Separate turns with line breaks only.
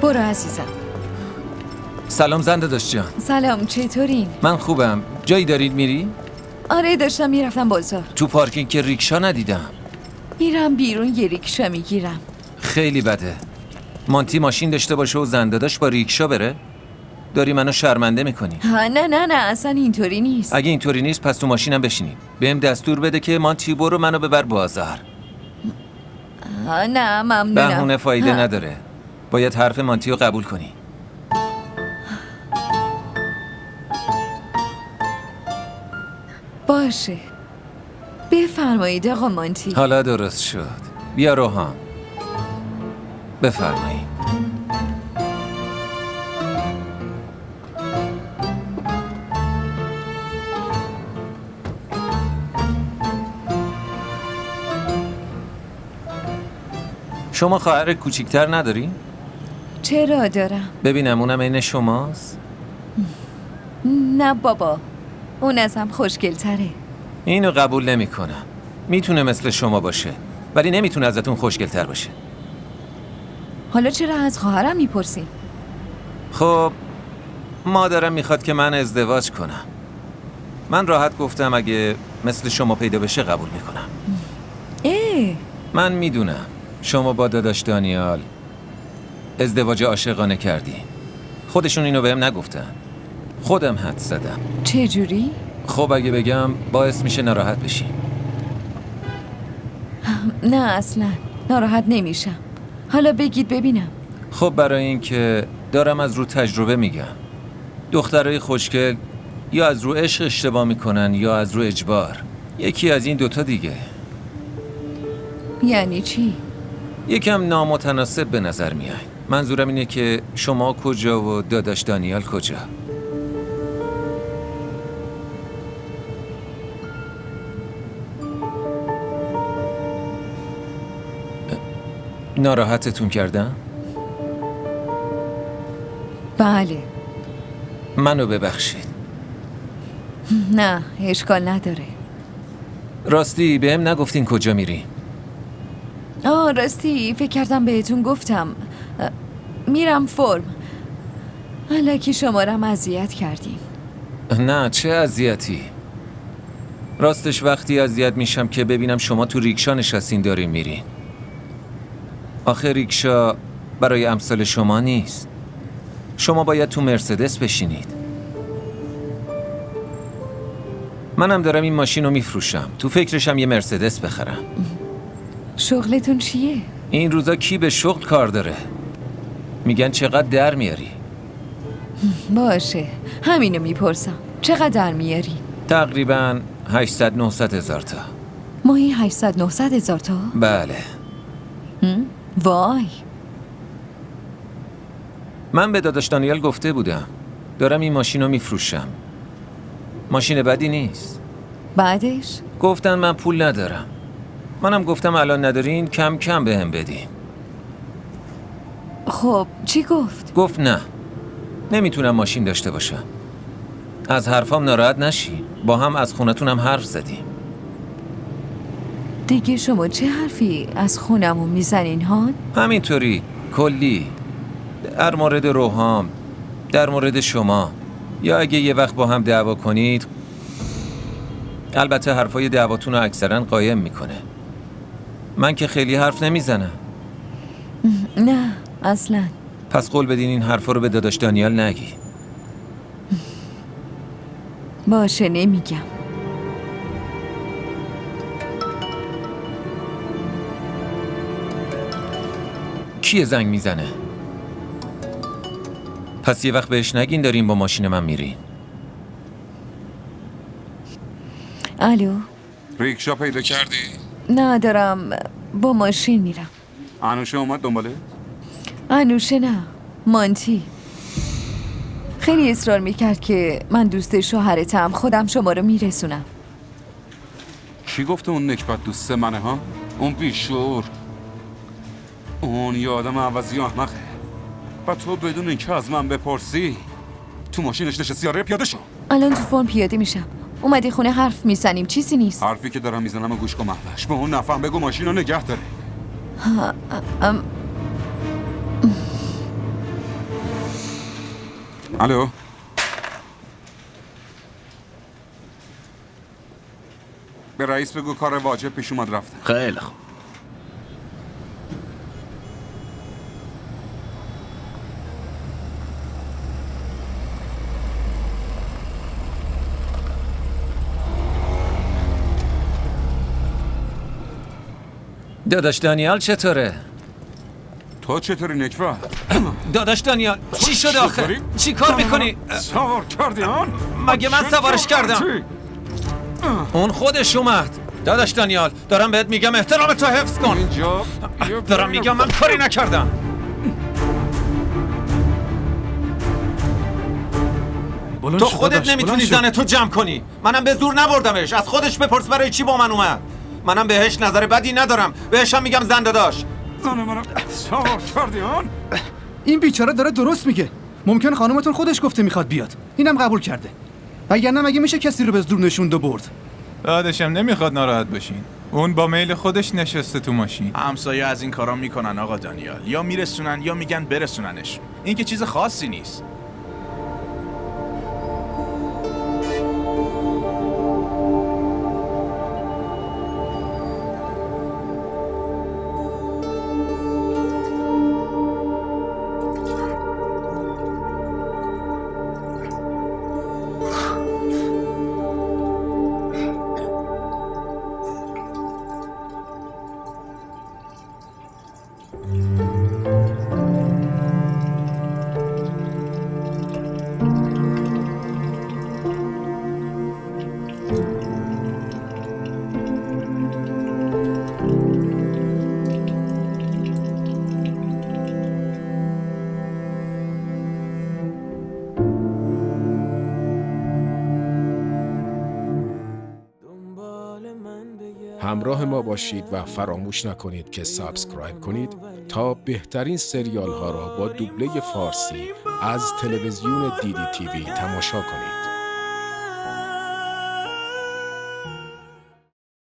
برو عزیزم.
سلام زنده داشت جان.
سلام، چطورین؟
من خوبم. جایی دارید میری؟
آره داشتم میرفتم بازار.
تو پارکینگ که ریکشا ندیدم.
میرم بیرون یه ریکشا میگیرم.
خیلی بده. مانتی ماشین داشته باشه و زنده داشت با ریکشا بره؟ داری منو شرمنده میکنی.
ها نه اصلا اینطوری نیست.
اگه اینطوری نیست پس تو ماشینم بشینیم. بهم دستور بده که مانتی برو منو ببر بازار.
نه ممنونم.
بهونه فایده نداره. باید حرف مانتی رو قبول کنی.
باشه. بفرمایید آقا مانتی.
حالا درست شد. بیا روحان. بفرمایید. شما خواهر کوچیکتر نداری؟
چرا دارم؟
ببینم اونم عین شماست؟
نه بابا، اون ازم خوشگل‌تره.
اینو قبول نمی کنم. میتونه مثل شما باشه ولی نمیتونه ازتون خوشگل‌تر باشه.
حالا چرا از خواهرم میپرسی؟
خب مادرم میخواد که من ازدواج کنم. من راحت گفتم اگه مثل شما پیدا بشه قبول میکنم. من میدونم شما با داداش دانیال ازدواج عاشقانه کردی. خودشون اینو بهم نگفتن. خودم حد زدم.
چه جوری؟
خب اگه بگم باعث میشه ناراحت بشی.
نه اصلا ناراحت نمیشم. حالا بگید ببینم.
خب برای این که دارم از رو تجربه میگم. دخترای خوشگل یا از رو عشق اشتباه میکنن یا از رو اجبار. یکی از این دوتا دیگه.
یعنی چی؟
یکم نامتناسب به نظر میای. منظورم اینه که شما کجا و داداش دانیال کجا؟ ناراحتتون کردم؟
بله.
منو ببخشید.
نه اشکال نداره.
راستی بهم نگفتین کجا میری؟
راستی فکر کردم بهتون گفتم. میرم فرم. الکی شمارم اذیت کردیم.
نه چه اذیتی. راستش وقتی اذیت میشم که ببینم شما تو ریکشا نشستین دارین میرین. آخه ریکشا برای امثال شما نیست. شما باید تو مرسدس بشینید. منم دارم این ماشین رو میفروشم. تو فکرشم یه مرسدس بخرم.
شغلتون چیه؟
این روزا کی به شغل کار داره؟ میگن چقدر در میاری؟
باشه همینو میپرسم. چقدر در میاری؟
تقریبا 800-900 هزار تا.
ماهی 800-900 هزار تا؟
بله.
وای.
من به داداش دانیال گفته بودم دارم این ماشین رو میفروشم. ماشین بدی نیست.
بعدش؟
گفتن من پول ندارم. منم گفتم الان ندارین کم کم بهم بدین.
خب چی گفت؟
گفت نه نمیتونم ماشین داشته باشم. از حرفام ناراحت نشی. با هم از خونتونم حرف زدیم.
دیگه شما چه حرفی از خونمو میزنین ها؟
همینطوری کلی. در مورد روحام، در مورد شما، یا اگه یه وقت با هم دعوا کنید. البته حرفای دعواتون رو اکثرا قایم میکنه. من که خیلی حرف نمیزنم.
نه اصلا.
پس قول بدین این حرفا رو به داداش دانیال نگی.
باشه نمیگم.
کیه زنگ میزنه؟ پس یه وقت بهش نگین داریم با ماشین من میرین.
الو.
ریکشا پیدا کردی؟
نه دارم با ماشین میرم.
انوشه اومد دنباله؟
انوشه نه، مانتی. خیلی اصرار میکرد که من دوست شوهرتم، خودم شما رو میرسونم.
کی گفته اون نکبت دوست منه ها؟ اون بیشور. اون یه آدم عوضی احمقه. و تو بدون اینکه از من بپرسی تو ماشینش نشستی. آره پیاده شو.
الان تو فرم پیاده میشم. اومدی خونه حرف میزنیم، چیزی نیست.
حرفی که دارم میزنم و گوش کن مهوش. به اون نفهم بگو ماشین رو نگه داره. الو. به رئیس بگو کار واجب پیش اومد رفته.
خیلی خوب.
داداش دانیال چطوره؟
تو چطوری نکبت؟
داداش دانیال چی شد آخه؟ چی کار میکنی؟
سوار کردی آن؟
مگه من سوارش کردم؟ اون خودش اومد. داداش دانیال دارم بهت میگم احترام تو حفظ کن.
اینجا
دارم میگم من کاری نکردم. تو خودت نمیتونی زن تو جمع کنی. منم به زور نبردمش. از خودش بپرس برای چی با من اومد. منم بهش نظر بدی ندارم. بهش هم میگم زن داداش.
زن منو سوار کردی آن؟
این بیچاره داره درست میگه. ممکن خانومتون خودش گفته میخواد بیاد. اینم قبول کرده. وگرنه مگه میشه کسی رو به زور نشوند و برد؟
داداشم نمیخواد ناراحت باشین. اون با میل خودش نشسته تو ماشین.
همسایه از این کارا میکنن آقا دانیال. یا میرسونن یا میگن برسوننش. این که چیز خاصی نیست.
همراه ما باشید و فراموش نکنید که سابسکرایب کنید تا بهترین سریال ها را با دوبله فارسی از تلویزیون دیدی تیوی تماشا کنید.